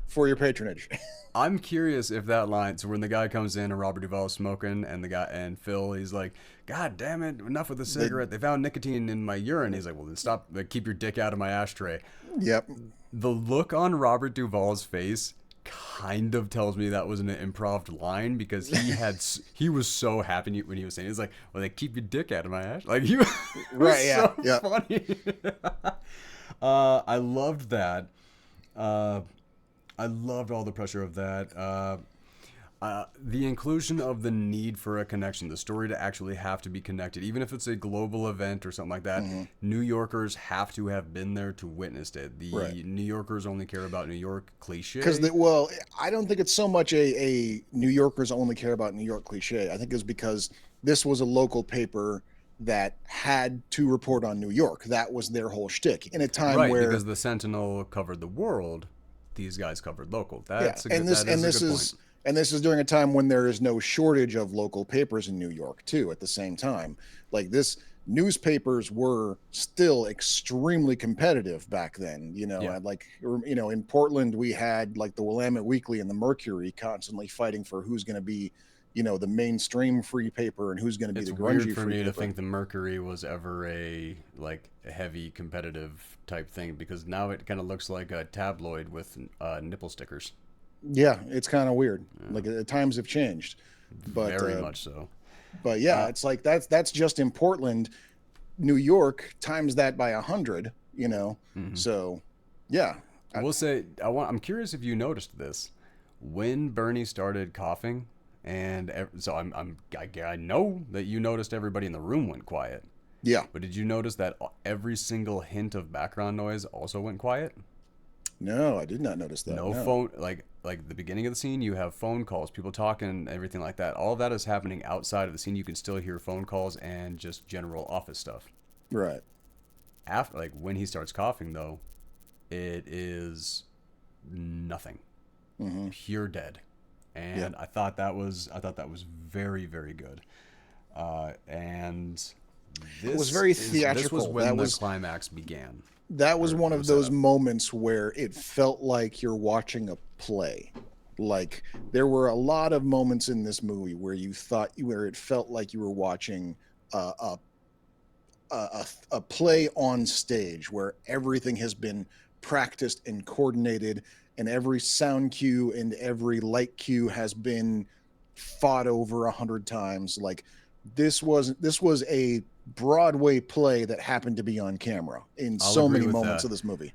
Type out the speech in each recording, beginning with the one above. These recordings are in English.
for your patronage. I'm curious if that line. So when the guy comes in and Robert Duvall's smoking, and the guy and Phil, he's like, "God damn it, enough with the They, cigarette. They found nicotine in my urine." He's like, "Well, then stop. Like, keep your dick out of my ashtray." yep. The look on Robert Duvall's face kind of tells me that was an improv line because he was so happy when he was saying it. He's like, "Well, they keep your dick out of my ash." Like he was, it was Right. Yeah. so Yeah. funny. I loved that. Uh, I loved all the pressure of that. The inclusion of the need for a connection, the story to actually have to be connected, even if it's a global event or something like that. hmm New Yorkers have to have been there to witness it. Right. The New Yorkers only care about New York Because cliche. well, I don't think it's so much a New Yorkers only care about New York cliche. I think it's because this was a local paper that had to report on New York. That was their whole shtick in a time Right, because where, the Sentinel covered the world, these guys covered local. yeah, That is a good point. and this is during a time when there is no shortage of local papers in New York too. At the same time, like this, newspapers were still extremely competitive back then. Yeah. And like in Portland, we had like the Willamette Weekly and the Mercury constantly fighting for who's going to be, the mainstream free paper and who's going to be It's the weird grungy for free me to paper. think the Mercury was ever a heavy competitive type thing because now it kind of looks like a tabloid with nipple stickers. Yeah, it's kind of weird. Yeah, Like times have changed, but very much so. yeah, Uh, it's like that's just in Portland. New York times that by 100. mhm. So yeah. I I, will say I'm curious if you noticed this when Bernie started coughing, and so I know that you noticed everybody in the room went quiet. yeah. But did you notice that every single hint of background noise also went quiet? No, I did not notice that. No No. phone, like the beginning of the scene, you have phone calls, people talking, everything like that. All of that is happening outside of the scene. You can still hear phone calls and just general office stuff. Right. After, like when he starts coughing, though, it is nothing, hmm pure dead. Yeah. And I thought that was very very good. And It was very this was theatrical. when the climax began That was one for of those setup. moments where it felt like you're watching a play. Like there were a lot of moments in this movie where it felt like you were watching a a, a play on stage where everything has been practiced and coordinated, and every sound cue and every light cue has been fought over 100 times. Like this was a Broadway play that happened to be on camera in I'll so agree many with moments that. of this movie.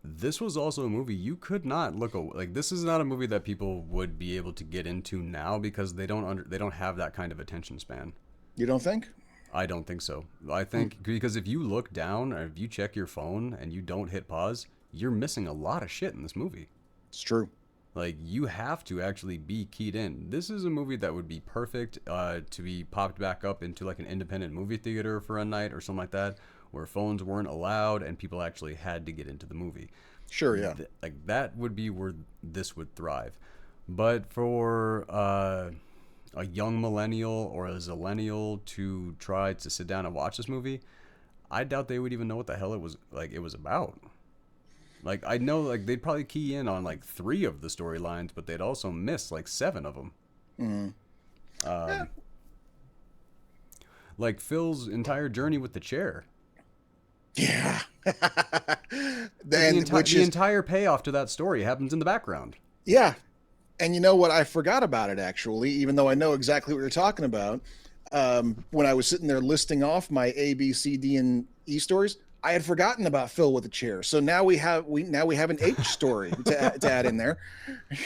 This was also a movie you could not look away. Like this is not a movie that people would be able to get into now because they don't have that kind of attention span. You don't think? I don't think so. I Hmm. think because if you look down or if you check your phone and you don't hit pause, you're missing a lot of shit in this movie. It's true. Like you have to actually be keyed in. This is a movie that would be perfect to be popped back up into like an independent movie theater for a night or something like that, where phones weren't allowed and people actually had to get into the movie. Sure, yeah. Like that would be where this would thrive. But for a young millennial or a zillennial to try to sit down and watch this movie, I doubt they would even know what the hell it was about. Like I know like they'd probably key in on like 3 of the storylines, but they'd also miss like 7 of them. Mm. Yeah. Like Phil's entire journey with the chair. Yeah. Like And which the is, entire payoff to that story happens in the background. yeah. And you know what? I forgot about it actually, even though I know exactly what you're talking about. When I was sitting there listing off my A, B, C, D, and E stories, I had forgotten about Phil with the chair. So now we have an H story to add in there.